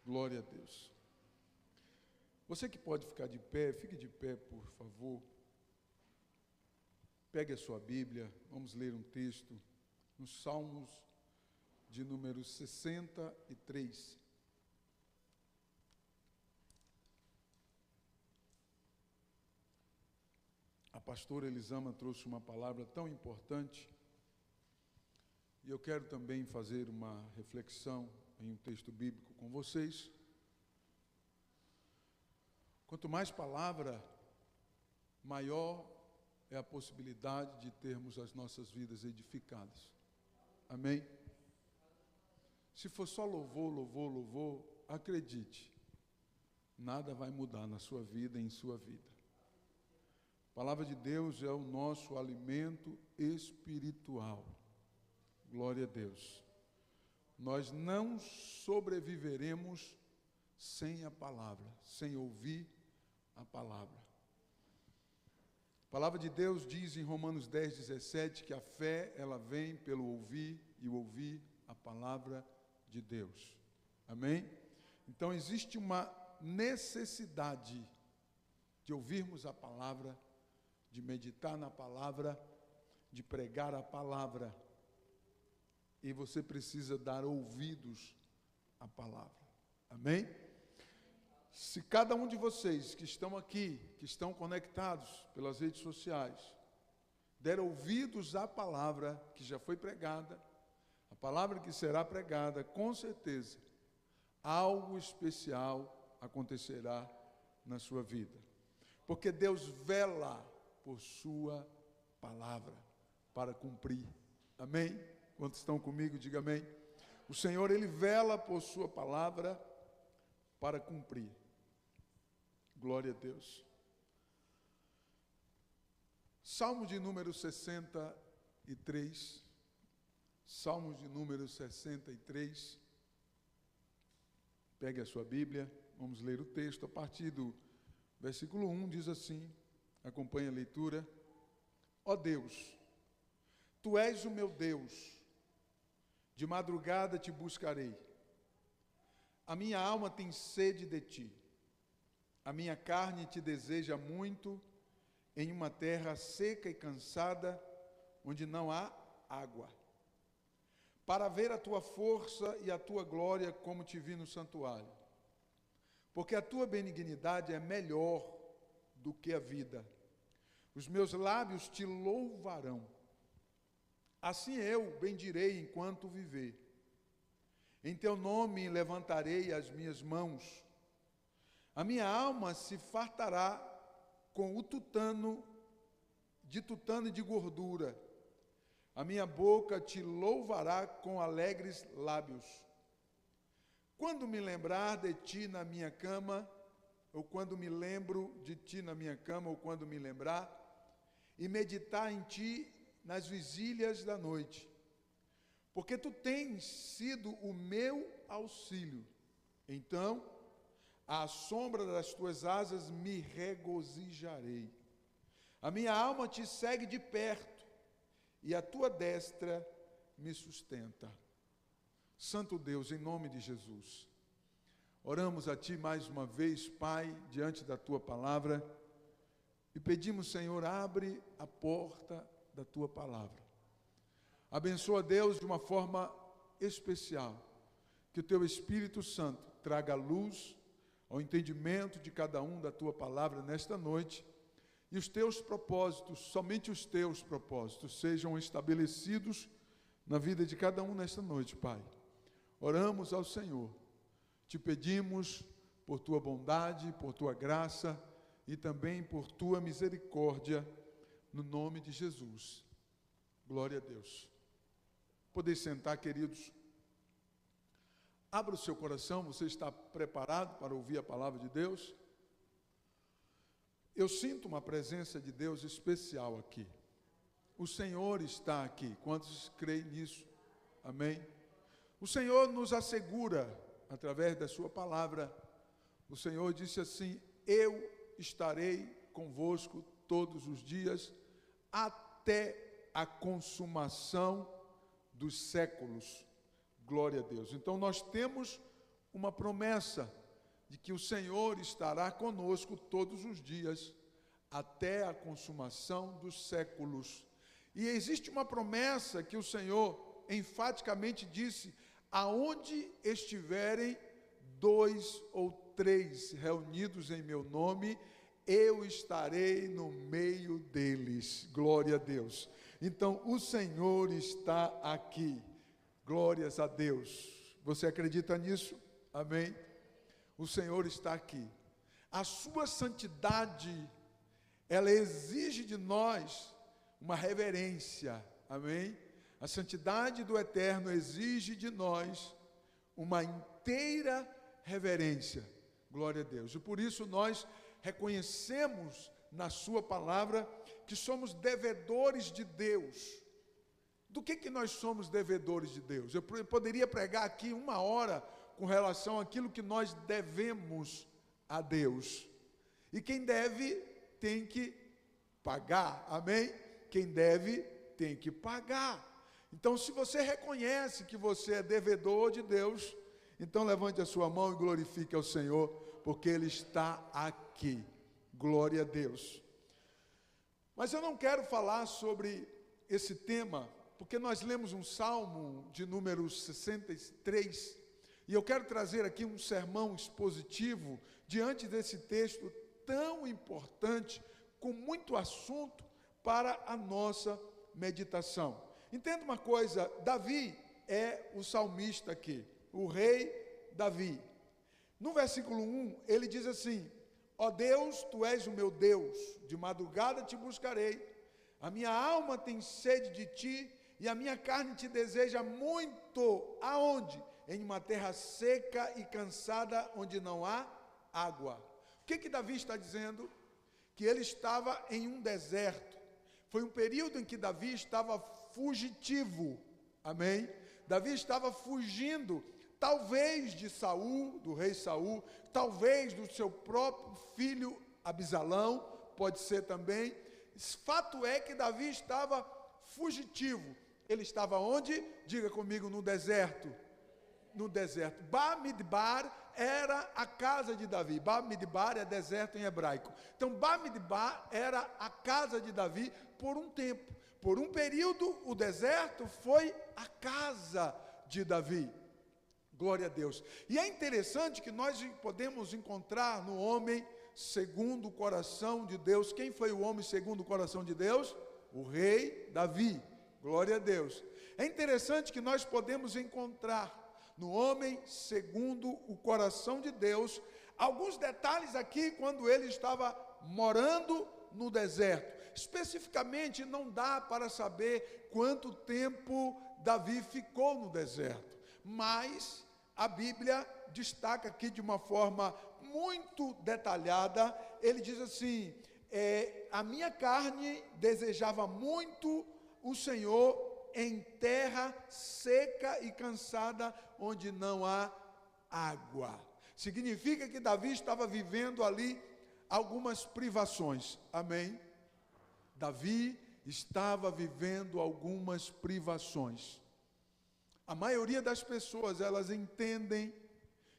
Glória a Deus. Você que pode ficar de pé, fique de pé, por favor. Pegue a sua Bíblia, vamos ler um texto nos Salmos de número 63. A pastora Elisama trouxe uma palavra tão importante e eu quero também fazer uma reflexão em um texto bíblico com vocês. Quanto mais palavra, maior é a possibilidade de termos as nossas vidas edificadas. Amém? Se for só louvor, louvor, louvor, acredite, nada vai mudar na sua vida e em sua vida. A palavra de Deus é o nosso alimento espiritual. Glória a Deus. Nós não sobreviveremos sem a palavra, sem ouvir a palavra. A palavra de Deus diz em Romanos 10:17 que a fé, ela vem pelo ouvir e ouvir a palavra de Deus. Amém? Então existe uma necessidade de ouvirmos a palavra, de meditar na palavra, de pregar a palavra. E você precisa dar ouvidos à palavra. Amém? Se cada um de vocês que estão aqui, que estão conectados pelas redes sociais, der ouvidos à palavra que já foi pregada, a palavra que será pregada, com certeza, algo especial acontecerá na sua vida. Porque Deus vela por sua palavra para cumprir. Amém? Quantos estão comigo, diga amém. O Senhor, Ele vela por sua palavra para cumprir. Glória a Deus. Salmo de número 63. Salmo de número 63. Pegue a sua Bíblia, vamos ler o texto. A partir do versículo 1 diz assim, acompanhe a leitura. Ó Deus, Tu és o meu Deus, de madrugada te buscarei. A minha alma tem sede de ti. A minha carne te deseja muito em uma terra seca e cansada, onde não há água. Para ver a tua força e a tua glória como te vi no santuário. Porque a tua benignidade é melhor do que a vida. Os meus lábios te louvarão. Assim eu bendirei enquanto viver. Em teu nome levantarei as minhas mãos. A minha alma se fartará com o tutano e de gordura. A minha boca te louvará com alegres lábios. Quando me lembrar de ti na minha cama, ou quando me lembro de ti na minha cama, ou quando me lembrar, e meditar em ti nas vigílias da noite, porque tu tens sido o meu auxílio. Então, à sombra das tuas asas me regozijarei. A minha alma te segue de perto, e a tua destra me sustenta. Santo Deus, em nome de Jesus, oramos a Ti mais uma vez, Pai, diante da Tua palavra, e pedimos, Senhor, abre a porta da Tua palavra. Abençoa, Deus, de uma forma especial, que o Teu Espírito Santo traga luz ao entendimento de cada um da Tua palavra nesta noite, e os Teus propósitos, somente os Teus propósitos, sejam estabelecidos na vida de cada um nesta noite, Pai. Oramos ao Senhor, te pedimos por Tua bondade, por Tua graça e também por Tua misericórdia, no nome de Jesus. Glória a Deus. Podem sentar, queridos. Abra o seu coração, você está preparado para ouvir a palavra de Deus? Eu sinto uma presença de Deus especial aqui. O Senhor está aqui. Quantos creem nisso? Amém? O Senhor nos assegura, através da sua palavra, o Senhor disse assim: eu estarei convosco todos os dias, até a consumação dos séculos. Glória a Deus. Então nós temos uma promessa de que o Senhor estará conosco todos os dias, até a consumação dos séculos. E existe uma promessa que o Senhor enfaticamente disse: aonde estiverem 2 ou 3 reunidos em meu nome, eu estarei no meio deles. Glória a Deus. Então, o Senhor está aqui. Glórias a Deus. Você acredita nisso? Amém? O Senhor está aqui. A sua santidade, ela exige de nós uma reverência. Amém? A santidade do Eterno exige de nós uma inteira reverência. Glória a Deus. E por isso nós reconhecemos na sua palavra que somos devedores de Deus. Do que nós somos devedores de Deus? Eu poderia pregar aqui 1 hora com relação àquilo que nós devemos a Deus. E quem deve tem que pagar. Amém? Quem deve tem que pagar. Então, se você reconhece que você é devedor de Deus, então levante a sua mão e glorifique ao Senhor, porque Ele está aqui. Glória a Deus. Mas eu não quero falar sobre esse tema, porque nós lemos um salmo de número 63, e eu quero trazer aqui um sermão expositivo diante desse texto tão importante, com muito assunto para a nossa meditação. Entenda uma coisa, Davi é o salmista aqui, o rei Davi. No versículo 1, ele diz assim: ó Deus, tu és o meu Deus, de madrugada te buscarei, a minha alma tem sede de ti, e a minha carne te deseja muito. Aonde? Em uma terra seca e cansada, onde não há água. O que Davi está dizendo? Que ele estava em um deserto. Foi um período em que Davi estava fugitivo. Amém? Davi estava fugindo, talvez de Saul, do rei Saul, talvez do seu próprio filho Absalão, pode ser também. Fato é que Davi estava fugitivo. Ele estava onde? Diga comigo, no deserto. No deserto. Bamidbar era a casa de Davi. Bamidbar é deserto em hebraico. Então, Bamidbar era a casa de Davi por um tempo. Por um período, o deserto foi a casa de Davi. Glória a Deus. E é interessante que nós podemos encontrar no homem segundo o coração de Deus. Quem foi o homem segundo o coração de Deus? O rei Davi. Glória a Deus. É interessante que nós podemos encontrar no homem segundo o coração de Deus alguns detalhes aqui quando ele estava morando no deserto. Especificamente, não dá para saber quanto tempo Davi ficou no deserto, mas a Bíblia destaca aqui de uma forma muito detalhada. Ele diz assim: a minha carne desejava muito o Senhor em terra seca e cansada, onde não há água. Significa que Davi estava vivendo ali algumas privações. Amém? Davi estava vivendo algumas privações. A maioria das pessoas, elas entendem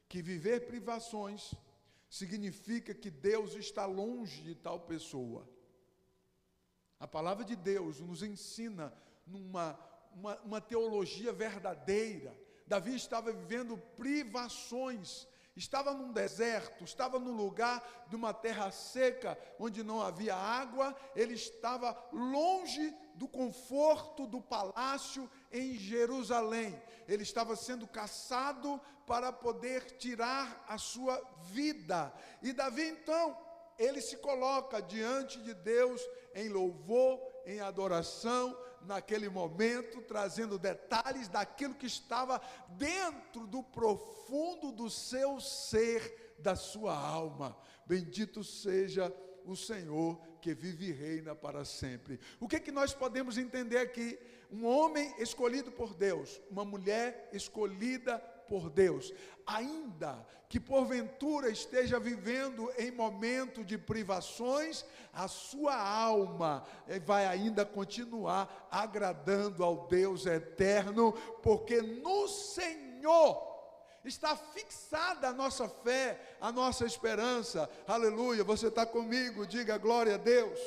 que viver privações significa que Deus está longe de tal pessoa. A palavra de Deus nos ensina uma teologia verdadeira. Davi estava vivendo privações, estava num deserto, estava num lugar de uma terra seca, onde não havia água. Ele estava longe do conforto do palácio em Jerusalém. Ele estava sendo caçado para poder tirar a sua vida. E Davi, então, ele se coloca diante de Deus em louvor, em adoração, naquele momento, trazendo detalhes daquilo que estava dentro do profundo do seu ser, da sua alma. Bendito seja o Senhor que vive e reina para sempre. O que nós podemos entender aqui? Um homem escolhido por Deus, uma mulher escolhida por Deus, ainda que porventura esteja vivendo em momento de privações, a sua alma vai ainda continuar agradando ao Deus eterno, porque no Senhor está fixada a nossa fé, a nossa esperança. Aleluia, você está comigo, diga glória a Deus.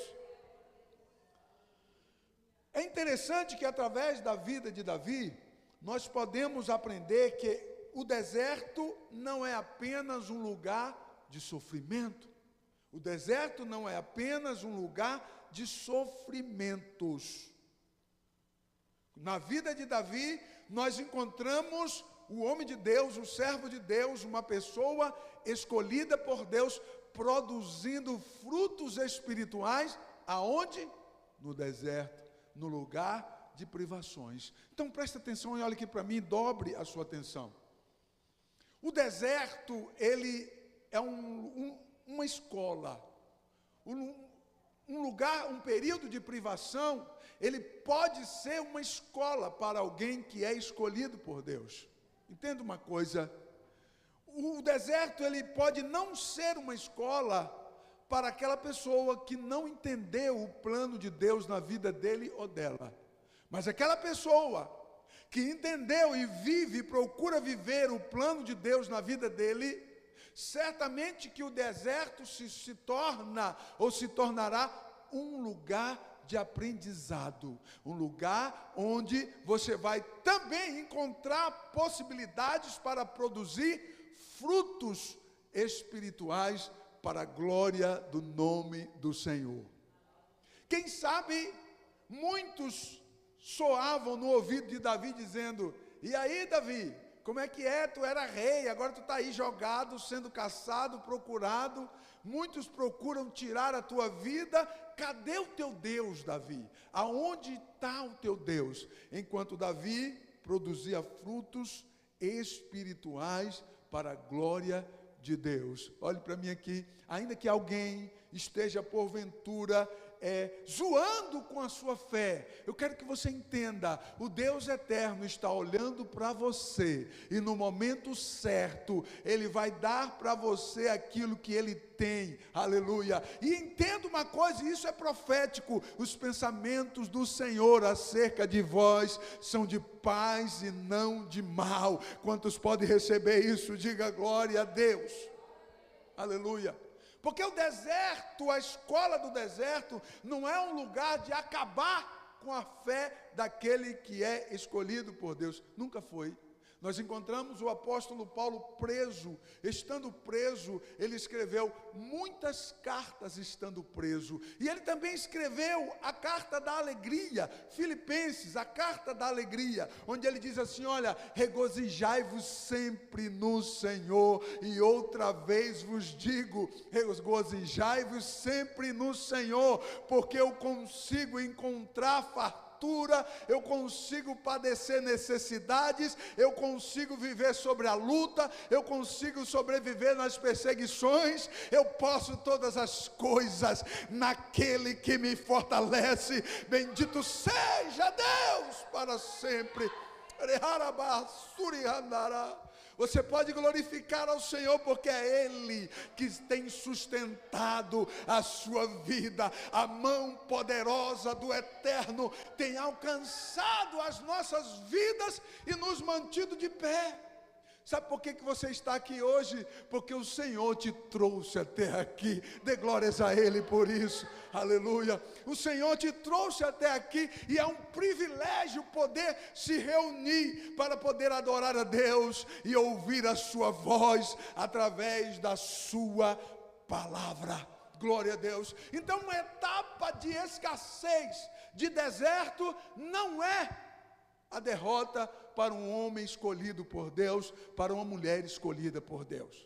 É interessante que através da vida de Davi, nós podemos aprender que o deserto não é apenas um lugar de sofrimento. O deserto não é apenas um lugar de sofrimentos. Na vida de Davi, nós encontramos o homem de Deus, o servo de Deus, uma pessoa escolhida por Deus, produzindo frutos espirituais, aonde? No deserto, no lugar de privações. Então preste atenção e olhe aqui para mim, dobre a sua atenção. O deserto, ele é uma escola, um lugar, um período de privação, ele pode ser uma escola para alguém que é escolhido por Deus. Entenda uma coisa, o deserto ele pode não ser uma escola para aquela pessoa que não entendeu o plano de Deus na vida dele ou dela, mas aquela pessoa que entendeu e vive, procura viver o plano de Deus na vida dele, certamente que o deserto se torna ou se tornará um lugar de aprendizado, um lugar onde você vai também encontrar possibilidades para produzir frutos espirituais para a glória do nome do Senhor. Quem sabe muitos soavam no ouvido de Davi dizendo: e aí, Davi, como é que é? Tu era rei, agora tu está aí jogado, sendo caçado, procurado, muitos procuram tirar a tua vida. Cadê o teu Deus, Davi? Aonde está o teu Deus? Enquanto Davi produzia frutos espirituais para a glória de Deus. Olhe para mim aqui, ainda que alguém esteja porventura zoando com a sua fé, eu quero que você entenda, o Deus eterno está olhando para você, e no momento certo, Ele vai dar para você aquilo que Ele tem, aleluia. E entenda uma coisa, isso é profético, os pensamentos do Senhor acerca de vós são de paz e não de mal. Quantos podem receber isso? Diga glória a Deus, aleluia. Porque o deserto, a escola do deserto, não é um lugar de acabar com a fé daquele que é escolhido por Deus. Nunca foi. Nós encontramos o apóstolo Paulo preso. Estando preso, ele escreveu muitas cartas estando preso. E ele também escreveu a carta da alegria, Filipenses, a carta da alegria, onde ele diz assim: olha, regozijai-vos sempre no Senhor. E outra vez vos digo, regozijai-vos sempre no Senhor, porque eu consigo encontrar fartura, eu consigo padecer necessidades, eu consigo viver sobre a luta, eu consigo sobreviver nas perseguições, eu posso todas as coisas naquele que me fortalece. Bendito seja Deus para sempre. Você pode glorificar ao Senhor, porque é Ele que tem sustentado a sua vida. A mão poderosa do Eterno tem alcançado as nossas vidas e nos mantido de pé. Sabe por que você está aqui hoje? Porque o Senhor te trouxe até aqui. Dê glórias a Ele por isso. Aleluia. O Senhor te trouxe até aqui e é um privilégio poder se reunir para poder adorar a Deus e ouvir a sua voz através da sua palavra. Glória a Deus. Então, uma etapa de escassez, de deserto, não é a derrota para um homem escolhido por Deus, para uma mulher escolhida por Deus.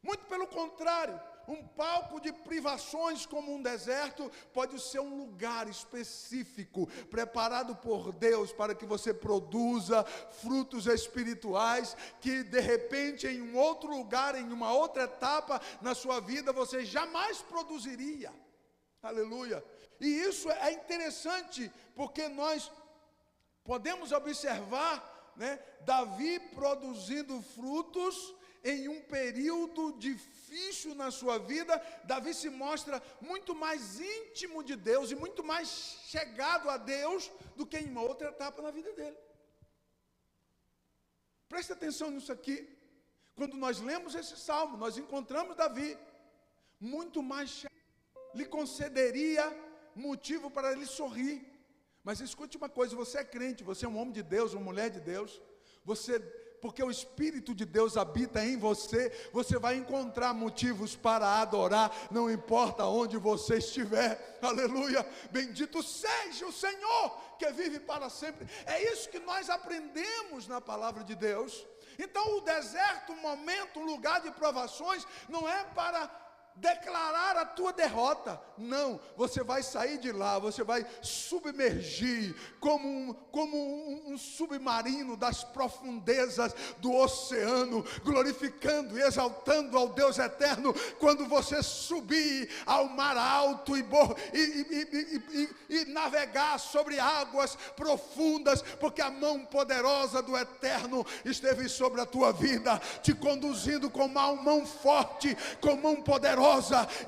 Muito pelo contrário, um palco de privações como um deserto pode ser um lugar específico, preparado por Deus para que você produza frutos espirituais, que de repente em um outro lugar, em uma outra etapa na sua vida, você jamais produziria. Aleluia. E isso é interessante, porque nós podemos observar, Davi produzindo frutos em um período difícil na sua vida. Davi se mostra muito mais íntimo de Deus e muito mais chegado a Deus do que em uma outra etapa na vida dele. Preste atenção nisso aqui. Quando nós lemos esse salmo, nós encontramos Davi muito mais, lhe concederia motivo para ele sorrir. Mas escute uma coisa, você é crente, você é um homem de Deus, uma mulher de Deus, porque o Espírito de Deus habita em você, você vai encontrar motivos para adorar, não importa onde você estiver, aleluia, bendito seja o Senhor, que vive para sempre. É isso que nós aprendemos na palavra de Deus. Então o deserto, um momento, um lugar de provações, não é para declarar a tua derrota, não, você vai sair de lá, você vai submergir como um submarino das profundezas do oceano, glorificando e exaltando ao Deus eterno, quando você subir ao mar alto e navegar sobre águas profundas, porque a mão poderosa do eterno esteve sobre a tua vida, te conduzindo com mão forte, com mão poderosa,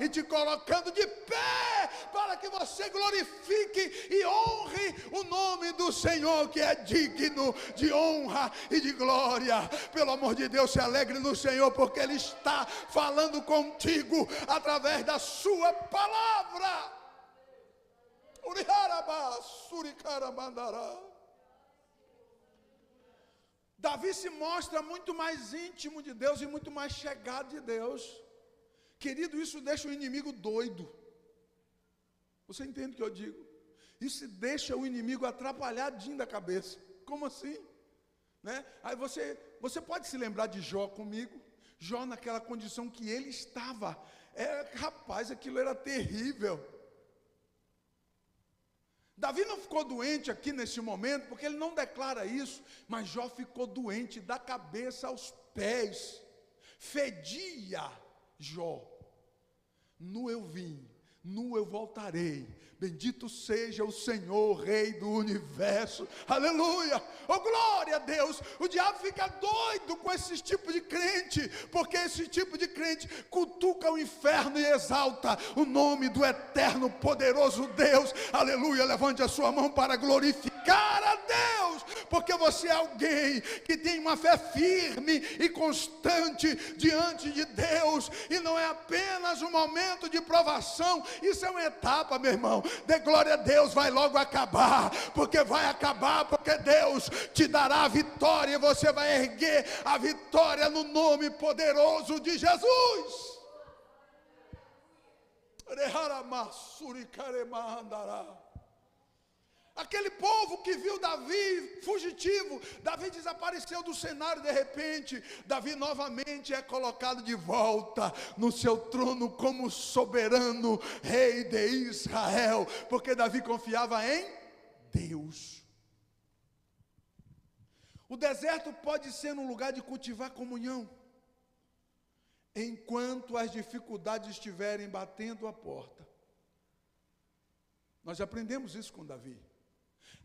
e te colocando de pé, para que você glorifique e honre o nome do Senhor, que é digno de honra e de glória. Pelo amor de Deus, se alegre no Senhor, porque Ele está falando contigo através da sua palavra. Davi se mostra muito mais íntimo de Deus e muito mais chegado de Deus. Querido, isso deixa o inimigo doido. Você entende o que eu digo? Isso deixa o inimigo atrapalhadinho da cabeça. Como assim? Né? Aí você pode se lembrar de Jó comigo? Jó naquela condição que ele estava. Rapaz, aquilo era terrível. Davi não ficou doente aqui nesse momento, porque ele não declara isso, mas Jó ficou doente da cabeça aos pés. Fedia Jó: nu eu vim, nu eu voltarei, bendito seja o Senhor, Rei do universo, aleluia, oh glória a Deus. O diabo fica doido com esse tipo de crente, porque esse tipo de crente cutuca o inferno e exalta o nome do eterno, poderoso Deus, aleluia. Levante a sua mão para glorificar a Deus, porque você é alguém que tem uma fé firme e constante diante de Deus, e não é apenas um momento de provação, isso é uma etapa, meu irmão. Dê glória a Deus, vai logo acabar, porque vai acabar, porque Deus te dará a vitória, e você vai erguer a vitória no nome poderoso de Jesus. Aquele povo que viu Davi fugitivo, Davi desapareceu do cenário de repente, Davi novamente é colocado de volta no seu trono como soberano rei de Israel, porque Davi confiava em Deus. O deserto pode ser um lugar de cultivar comunhão, enquanto as dificuldades estiverem batendo a porta. Nós aprendemos isso com Davi.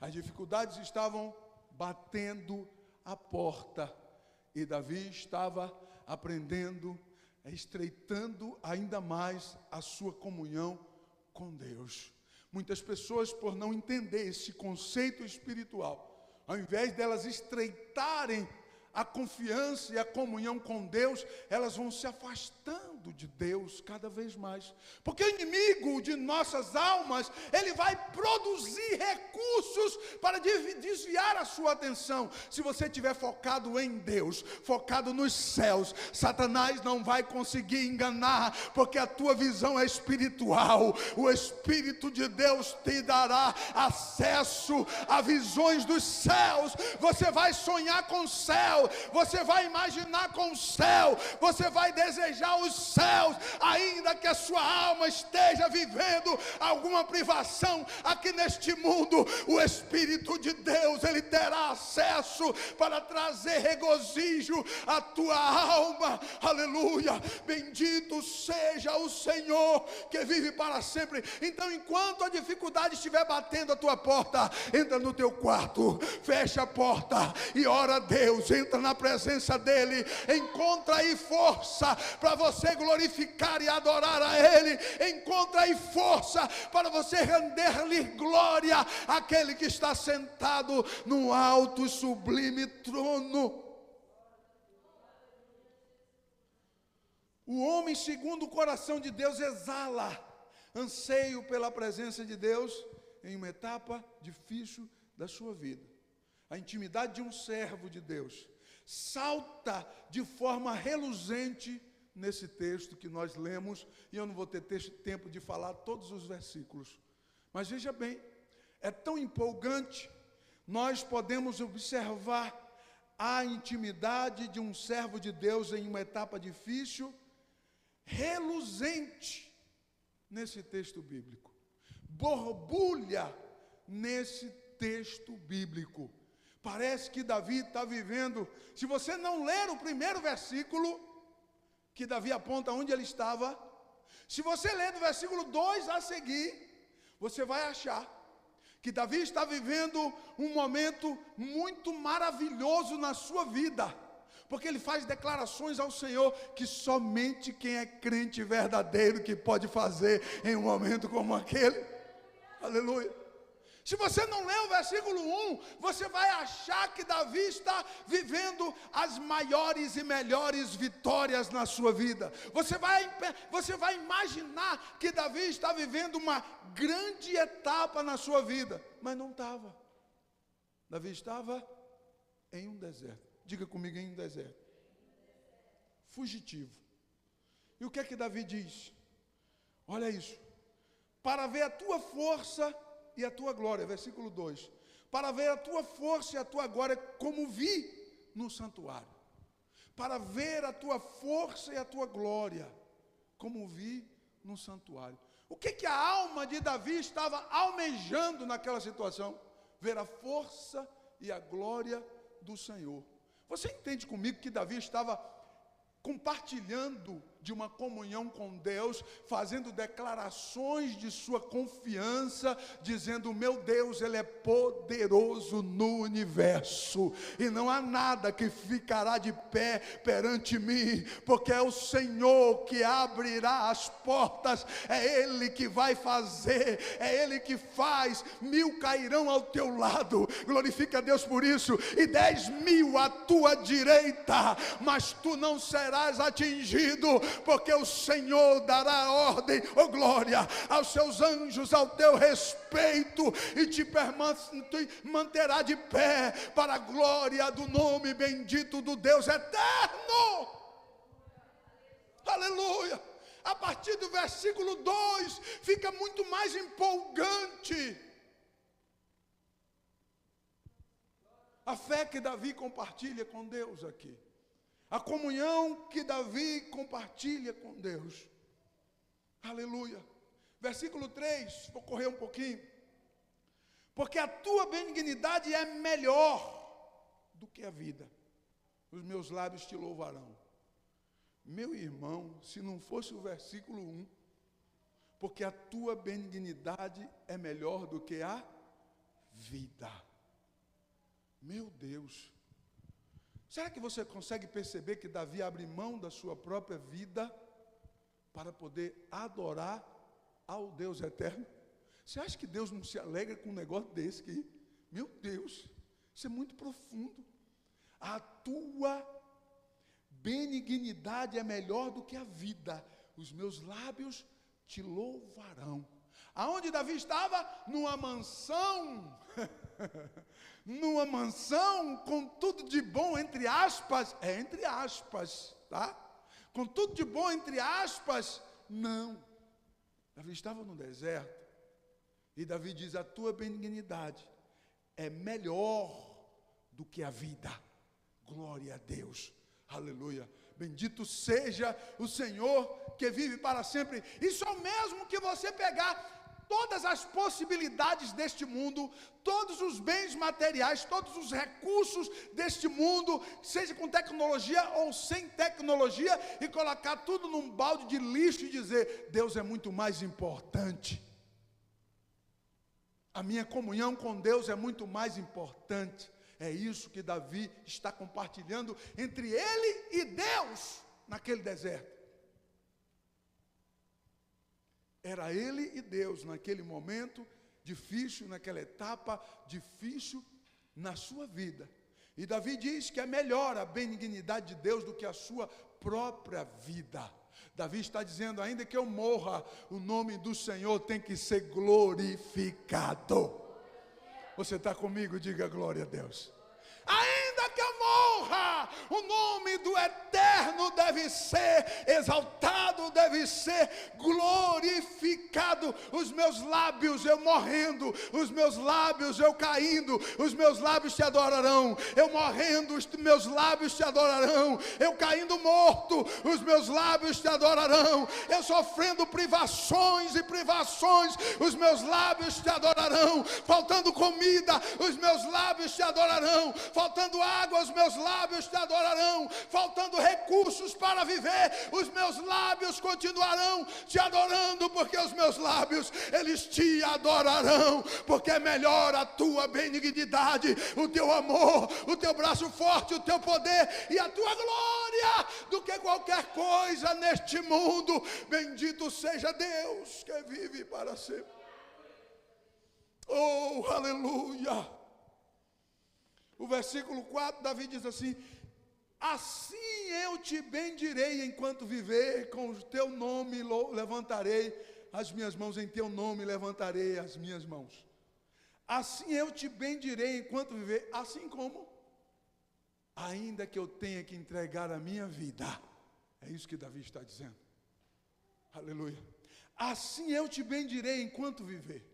As dificuldades estavam batendo a porta, e Davi estava aprendendo, estreitando ainda mais a sua comunhão com Deus. Muitas pessoas, por não entender esse conceito espiritual, ao invés delas estreitarem a confiança e a comunhão com Deus, elas vão se afastando de Deus cada vez mais, porque o inimigo de nossas almas, ele vai produzir recursos para desviar a sua atenção. Se você estiver focado em Deus, focado nos céus, Satanás não vai conseguir enganar, porque a tua visão é espiritual. O Espírito de Deus te dará acesso a visões dos céus. Você vai sonhar com o céu, você vai imaginar com o céu, você vai desejar os céus, ainda que a sua alma esteja vivendo alguma privação aqui neste mundo. O Espírito de Deus, ele terá acesso para trazer regozijo à tua alma, aleluia. Bendito seja o Senhor, que vive para sempre. Então, enquanto a dificuldade estiver batendo a tua porta, entra no teu quarto, fecha a porta e ora a Deus, entra na presença dele, encontra aí força para você glorificar e adorar a ele, encontra aí força para você render-lhe glória àquele que está sentado no alto e sublime trono. O homem segundo o coração de Deus exala anseio pela presença de Deus em uma etapa difícil da sua vida. A intimidade de um servo de Deus salta de forma reluzente nesse texto que nós lemos, e eu não vou ter tempo de falar todos os versículos. Mas veja bem, é tão empolgante, nós podemos observar a intimidade de um servo de Deus em uma etapa difícil, reluzente nesse texto bíblico, borbulha nesse texto bíblico. Parece que Davi está vivendo, se você não ler o primeiro versículo, que Davi aponta onde ele estava, se você ler do versículo 2 a seguir, você vai achar que Davi está vivendo um momento muito maravilhoso na sua vida, porque ele faz declarações ao Senhor que somente quem é crente verdadeiro que pode fazer em um momento como aquele. Aleluia. Se você não ler o versículo 1, você vai achar que Davi está vivendo as maiores e melhores vitórias na sua vida. Você vai imaginar que Davi está vivendo uma grande etapa na sua vida, mas não estava. Davi estava em um deserto. Diga comigo, em um deserto. Fugitivo. E o que é que Davi diz? Olha isso. Para ver a tua força e a tua glória, versículo 2, para ver a tua força e a tua glória como vi no santuário, para ver a tua força e a tua glória como vi no santuário. O que a alma de Davi estava almejando naquela situação? Ver a força e a glória do Senhor. Você entende comigo que Davi estava compartilhando de uma comunhão com Deus, fazendo declarações de sua confiança, dizendo: meu Deus, Ele é poderoso no universo, e não há nada que ficará de pé perante mim, porque é o Senhor que abrirá as portas, é Ele que vai fazer, é Ele que faz, 1000 cairão ao teu lado, glorifica a Deus por isso, e 10.000 à tua direita, mas tu não serás atingido, porque o Senhor dará ordem, glória, aos seus anjos ao teu respeito, e te manterá de pé, para a glória do nome bendito do Deus eterno. Aleluia. A partir do versículo 2, fica muito mais empolgante a fé que Davi compartilha com Deus aqui. A comunhão que Davi compartilha com Deus. Aleluia. Versículo 3, vou correr um pouquinho. Porque a tua benignidade é melhor do que a vida. Os meus lábios te louvarão. Meu irmão, se não fosse o versículo 1, porque a tua benignidade é melhor do que a vida. Meu Deus. Será que você consegue perceber que Davi abre mão da sua própria vida para poder adorar ao Deus eterno? Você acha que Deus não se alegra com um negócio desse aqui? Meu Deus, isso é muito profundo. A tua benignidade é melhor do que a vida. Os meus lábios te louvarão. Aonde Davi estava? Numa mansão. Numa mansão com tudo de bom, entre aspas, entre aspas, tá? Com tudo de bom, entre aspas, não. Davi estava no deserto, e Davi diz: a tua benignidade é melhor do que a vida. Glória a Deus, aleluia. Bendito seja o Senhor que vive para sempre. Isso é o mesmo que você pegar todas as possibilidades deste mundo, todos os bens materiais, todos os recursos deste mundo, seja com tecnologia ou sem tecnologia, e colocar tudo num balde de lixo e dizer: Deus é muito mais importante. A minha comunhão com Deus é muito mais importante. É isso que Davi está compartilhando entre ele e Deus naquele deserto. Era ele e Deus naquele momento difícil, naquela etapa difícil na sua vida. E Davi diz que é melhor a benignidade de Deus do que a sua própria vida. Davi está dizendo, ainda que eu morra, o nome do Senhor tem que ser glorificado. Você está comigo? Diga glória a Deus. Ainda que eu morra, o nome do Eterno deve ser exaltado, deve ser glorificado. Os meus lábios eu morrendo, os meus lábios eu caindo, os meus lábios te adorarão. Eu morrendo, os meus lábios te adorarão. Eu caindo morto, os meus lábios te adorarão. Eu sofrendo privações e privações, os meus lábios te adorarão. Faltando comida, os meus lábios te adorarão. Faltando água, os meus lábios te adorarão. Faltando recursos para viver, os meus lábios continuarão te adorando, porque os meus lábios, eles te adorarão, porque é melhor a tua benignidade, o teu amor, o teu braço forte, o teu poder e a tua glória, do que qualquer coisa neste mundo. Bendito seja Deus que vive para sempre. Oh, aleluia. O versículo 4, Davi diz assim: assim eu te bendirei enquanto viver, com o teu nome levantarei as minhas mãos, em teu nome levantarei as minhas mãos. Assim eu te bendirei enquanto viver, assim como, ainda que eu tenha que entregar a minha vida. É isso que Davi está dizendo. Aleluia. Assim eu te bendirei enquanto viver.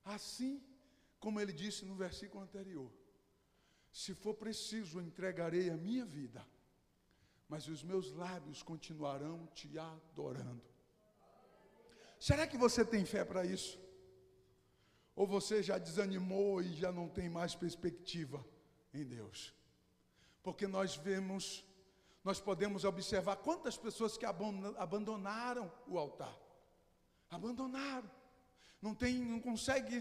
Assim como ele disse no versículo anterior. Se for preciso, entregarei a minha vida, mas os meus lábios continuarão te adorando. Será que você tem fé para isso? Ou você já desanimou e já não tem mais perspectiva em Deus? Porque nós podemos observar quantas pessoas que abandonaram o altar. Abandonaram. Não consegue,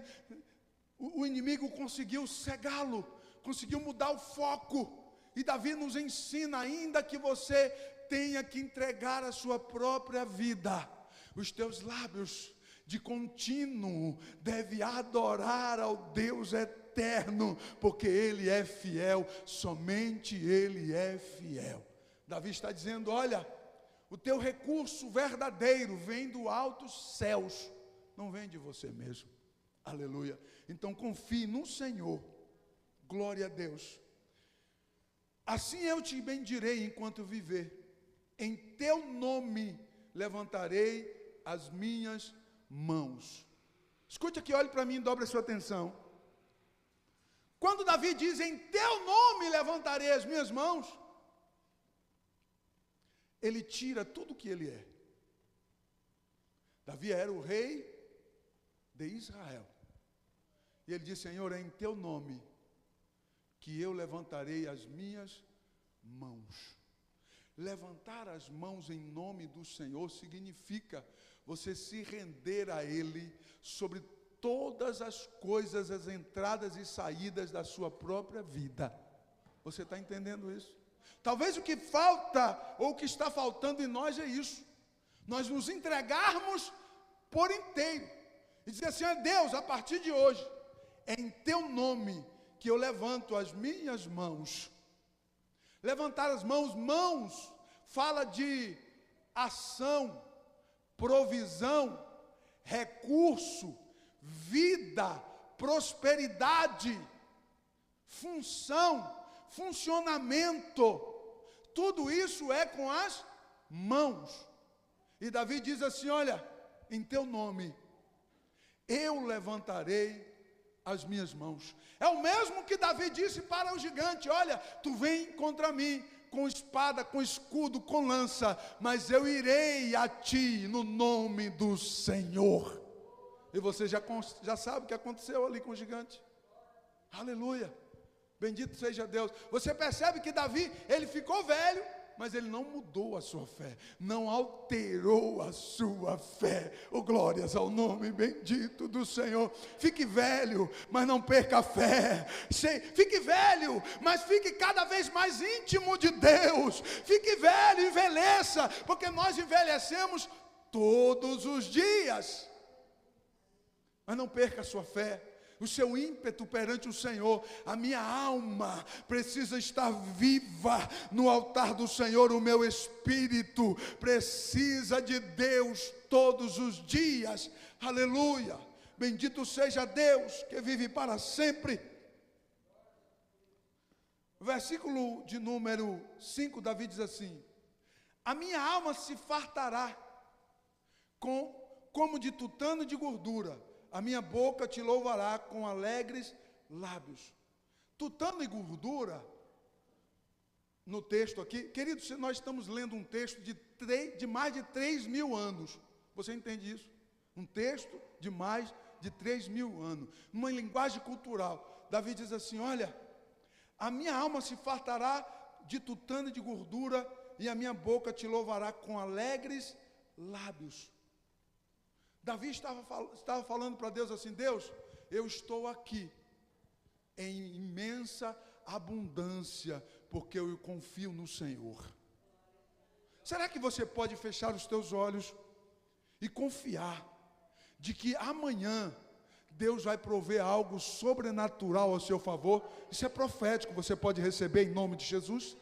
o inimigo conseguiu cegá-lo. Conseguiu mudar o foco. E Davi nos ensina, ainda que você tenha que entregar a sua própria vida, os teus lábios de contínuo devem adorar ao Deus eterno, porque Ele é fiel, somente Ele é fiel. Davi está dizendo, olha, o teu recurso verdadeiro vem do altos céus, não vem de você mesmo. Aleluia. Então confie no Senhor. Glória a Deus. Assim eu te bendirei enquanto viver. Em teu nome levantarei as minhas mãos. Escute aqui, olhe para mim e dobre a sua atenção. Quando Davi diz, em teu nome levantarei as minhas mãos, ele tira tudo o que ele é. Davi era o rei de Israel. E ele diz, Senhor, é em teu nome que eu levantarei as minhas mãos. Levantar as mãos em nome do Senhor significa você se render a Ele sobre todas as coisas, as entradas e saídas da sua própria vida. Você está entendendo isso? Talvez o que falta, ou o que está faltando em nós é isso. Nós nos entregarmos por inteiro. E dizer assim, Deus, a partir de hoje, é em teu nome que eu levanto as minhas mãos. Levantar as mãos fala de ação, provisão, recurso, vida, prosperidade, função, funcionamento. Tudo isso é com as mãos. E Davi diz assim, olha, em teu nome eu levantarei as minhas mãos. É o mesmo que Davi disse para o gigante, olha, tu vem contra mim com espada, com escudo, com lança, mas eu irei a ti no nome do Senhor. E você já sabe o que aconteceu ali com o gigante. Aleluia, bendito seja Deus. Você percebe que Davi, ele ficou velho, mas ele não mudou a sua fé, não alterou a sua fé. Oh, glórias ao nome bendito do Senhor. Fique velho, mas não perca a fé. Fique velho, mas fique cada vez mais íntimo de Deus. Fique velho, envelheça, porque nós envelhecemos todos os dias. Mas não perca a sua fé. o seu ímpeto perante o Senhor. A minha alma precisa estar viva no altar do Senhor. O meu espírito precisa de Deus todos os dias. Aleluia. Bendito seja Deus que vive para sempre. Versículo de número 5, Davi diz assim: a minha alma se fartará como de tutano de gordura, a minha boca te louvará com alegres lábios. Tutano e gordura, no texto aqui, queridos, nós estamos lendo um texto de mais de 3.000 anos. Você entende isso? Um texto de mais de 3.000 anos, numa linguagem cultural. Davi diz assim: olha, a minha alma se fartará de tutano e de gordura, e a minha boca te louvará com alegres lábios. Davi estava falando para Deus assim: Deus, eu estou aqui em imensa abundância, porque eu confio no Senhor. Será que você pode fechar os teus olhos e confiar de que amanhã Deus vai prover algo sobrenatural ao seu favor? Isso é profético, você pode receber em nome de Jesus.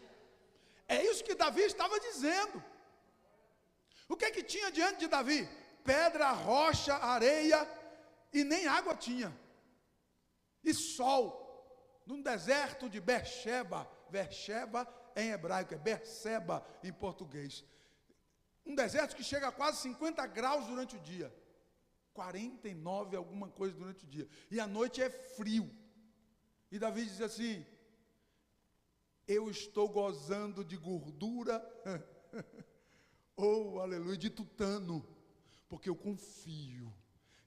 É isso que Davi estava dizendo. O que é que tinha diante de Davi? Pedra, rocha, areia, e nem água tinha. E sol, num deserto de Beersheba. Beersheba em hebraico, é Beerseba em português. Um deserto que chega a quase 50 graus durante o dia. 49 alguma coisa durante o dia. E à noite é frio. E Davi diz assim: eu estou gozando de gordura, oh aleluia, de tutano, porque eu confio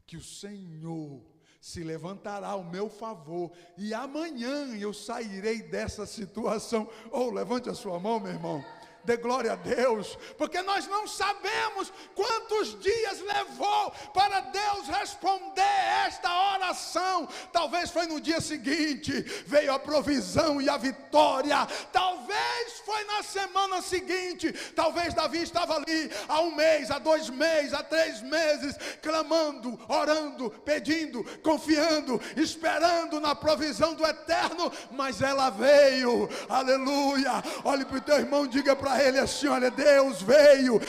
que o Senhor se levantará ao meu favor, e amanhã eu sairei dessa situação. Oh, levante a sua mão, meu irmão. Dê glória a Deus, porque nós não sabemos quantos dias levou para Deus responder esta oração. Talvez foi no dia seguinte, veio a provisão e a vitória. Talvez foi na semana seguinte. Talvez Davi estava ali há 1 mês, há 2 meses, há 3 meses, clamando, orando, pedindo, confiando, esperando na provisão do eterno. Mas ela veio, aleluia. Olhe para o teu irmão, diga para ele assim: olha, Deus veio,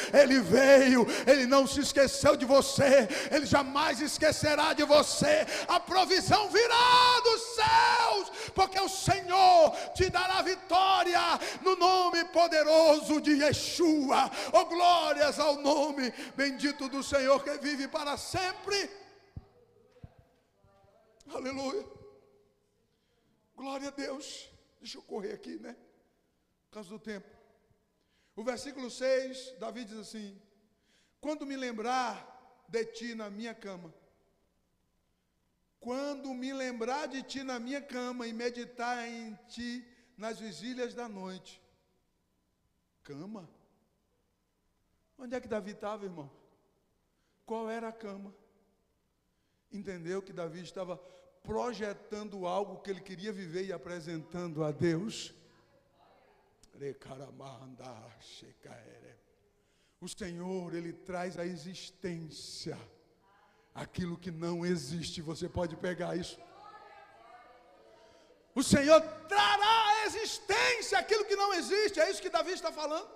Ele não se esqueceu de você, Ele jamais esquecerá de você. A provisão virá dos céus, porque o Senhor te dará vitória no nome poderoso de Yeshua. Oh, glórias ao nome bendito do Senhor que vive para sempre. Aleluia, glória a Deus. Deixa eu correr aqui, né, por causa do tempo. O versículo 6, Davi diz assim: quando me lembrar de ti na minha cama, quando me lembrar de ti na minha cama e meditar em ti nas vigílias da noite. Cama? Onde é que Davi estava, irmão? Qual era a cama? Entendeu que Davi estava projetando algo que ele queria viver e apresentando a Deus? O Senhor, Ele traz à existência aquilo que não existe. Você pode pegar isso. O Senhor trará à existência aquilo que não existe. É isso que Davi está falando.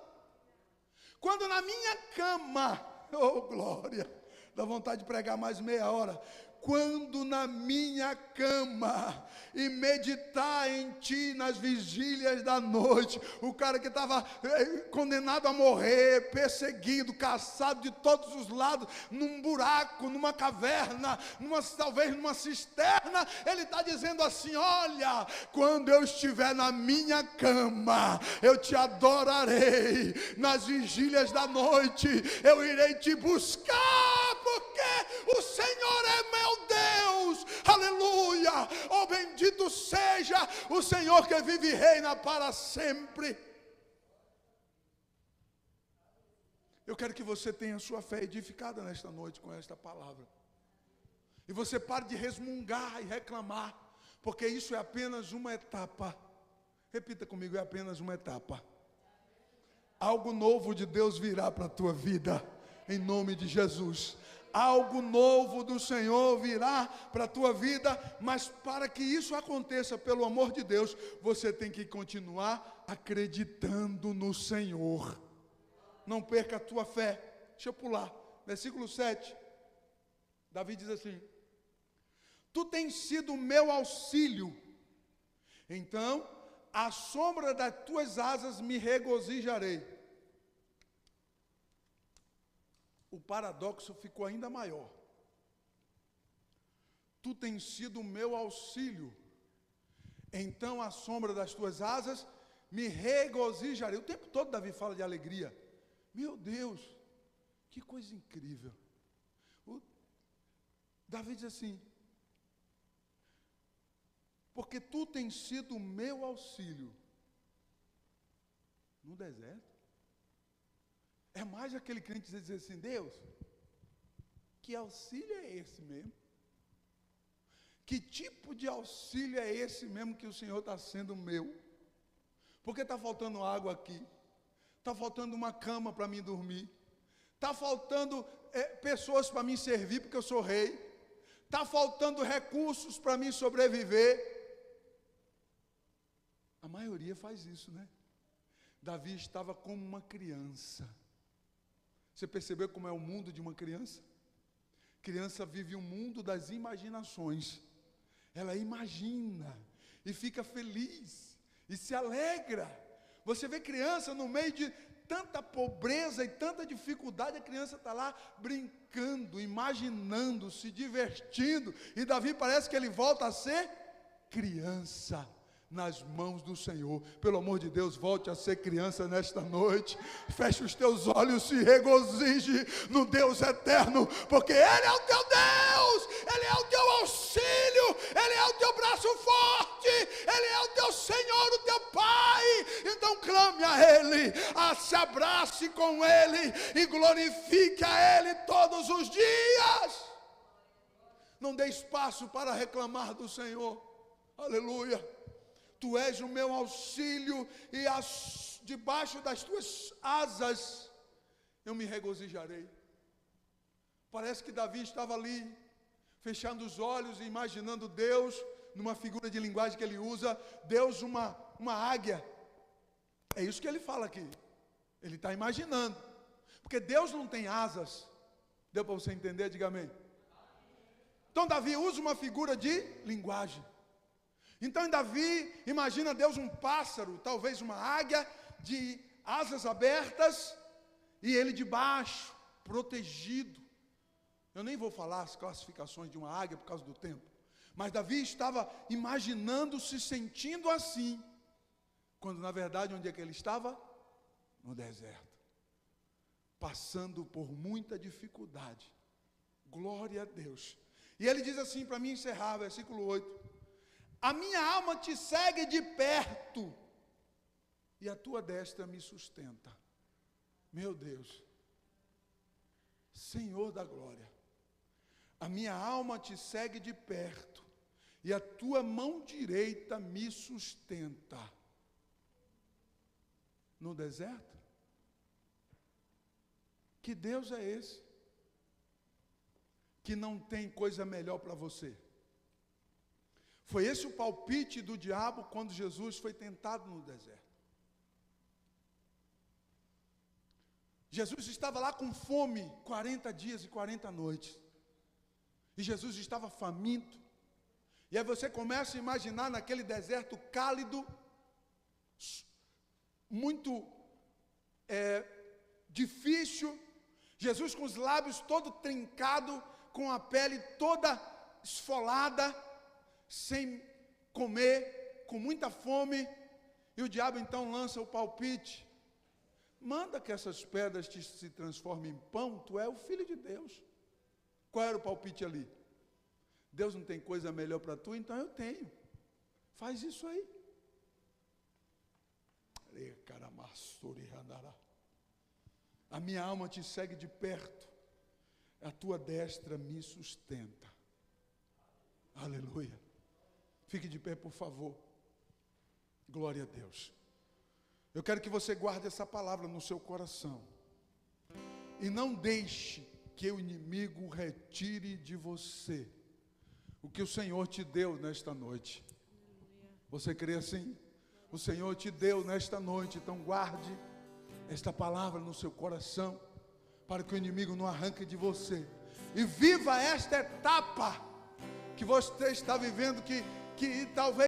Quando na minha cama, oh glória, dá vontade de pregar mais meia hora. Quando na minha cama e meditar em ti nas vigílias da noite. O cara que estava condenado a morrer, perseguido, caçado de todos os lados, num buraco, numa caverna, talvez numa cisterna, ele está dizendo assim: olha, quando eu estiver na minha cama, eu te adorarei. Nas vigílias da noite, eu irei te buscar, porque o Senhor é meu Deus. Aleluia. Oh, bendito seja o Senhor que vive e reina para sempre. Eu quero que você tenha a sua fé edificada nesta noite com esta palavra. E você pare de resmungar e reclamar, porque isso é apenas uma etapa. Repita comigo: é apenas uma etapa. Algo novo de Deus virá para a tua vida, em nome de Jesus. algo novo do Senhor virá para a tua vida, mas para que isso aconteça, pelo amor de Deus, você tem que continuar acreditando no Senhor. Não perca a tua fé. Deixa eu pular, versículo 7, Davi diz assim: tu tens sido o meu auxílio, então à sombra das tuas asas me regozijarei. O paradoxo ficou ainda maior. Tu tens sido o meu auxílio, então à sombra das tuas asas me regozijarei. O tempo todo Davi fala de alegria. Meu Deus, que coisa incrível. Davi diz assim: porque tu tens sido o meu auxílio no deserto. É mais aquele crente dizer assim: Deus, que auxílio é esse mesmo? Que tipo de auxílio é esse mesmo que o Senhor está sendo meu? Porque está faltando água aqui, está faltando uma cama para mim dormir, está faltando pessoas para mim servir porque eu sou rei, está faltando recursos para mim sobreviver. A maioria faz isso, né? Davi estava como uma criança. Você percebeu como é o mundo de uma criança? Criança vive o mundo das imaginações. Ela imagina e fica feliz e se alegra. Você vê criança no meio de tanta pobreza e tanta dificuldade, a criança está lá brincando, imaginando, se divertindo. E Davi parece que ele volta a ser criança nas mãos do Senhor. Pelo amor de Deus, volte a ser criança nesta noite. Feche os teus olhos, se regozije no Deus eterno, porque Ele é o teu Deus, Ele é o teu auxílio, Ele é o teu braço forte, Ele é o teu Senhor, o teu Pai. Então clame a Ele, se abrace com Ele e glorifique a Ele todos os dias. Não dê espaço para reclamar do Senhor. Aleluia. Tu és o meu auxílio e debaixo das tuas asas eu me regozijarei. Parece que Davi estava ali, fechando os olhos e imaginando Deus, numa figura de linguagem que ele usa, Deus uma águia. É isso que ele fala aqui. Ele está imaginando. Porque Deus não tem asas. Deu para você entender? Diga amém. Então Davi usa uma figura de linguagem. Então Davi imagina Deus um pássaro, talvez uma águia de asas abertas e ele debaixo, protegido. Eu nem vou falar as classificações de uma águia por causa do tempo, mas Davi estava imaginando, se sentindo assim, quando na verdade onde é que ele estava? No deserto, passando por muita dificuldade. Glória a Deus. E ele diz assim, para mim encerrar, versículo 8: a minha alma te segue de perto, e a tua destra me sustenta. Meu Deus, Senhor da glória, a minha alma te segue de perto, e a tua mão direita me sustenta. No deserto? Que Deus é esse? Que não tem coisa melhor para você. Foi esse o palpite do diabo quando Jesus foi tentado no deserto. Jesus estava lá com fome 40 dias e 40 noites. E Jesus estava faminto. E aí você começa a imaginar naquele deserto cálido, muito difícil, Jesus com os lábios todo trincado, com a pele toda esfolada, sem comer, com muita fome, e o diabo então lança o palpite: manda que essas pedras se transformem em pão, tu é o Filho de Deus. Qual era o palpite ali? Deus não tem coisa melhor para tu, então eu tenho. Faz isso aí. A minha alma te segue de perto, a tua destra me sustenta. Aleluia. Fique de pé, por favor. Glória a Deus. Eu quero que você guarde essa palavra no seu coração. E não deixe que o inimigo retire de você o que o Senhor te deu nesta noite. Você crê assim? O Senhor te deu nesta noite, então guarde esta palavra no seu coração, para que o inimigo não arranque de você. E viva esta etapa que você está vivendo, que talvez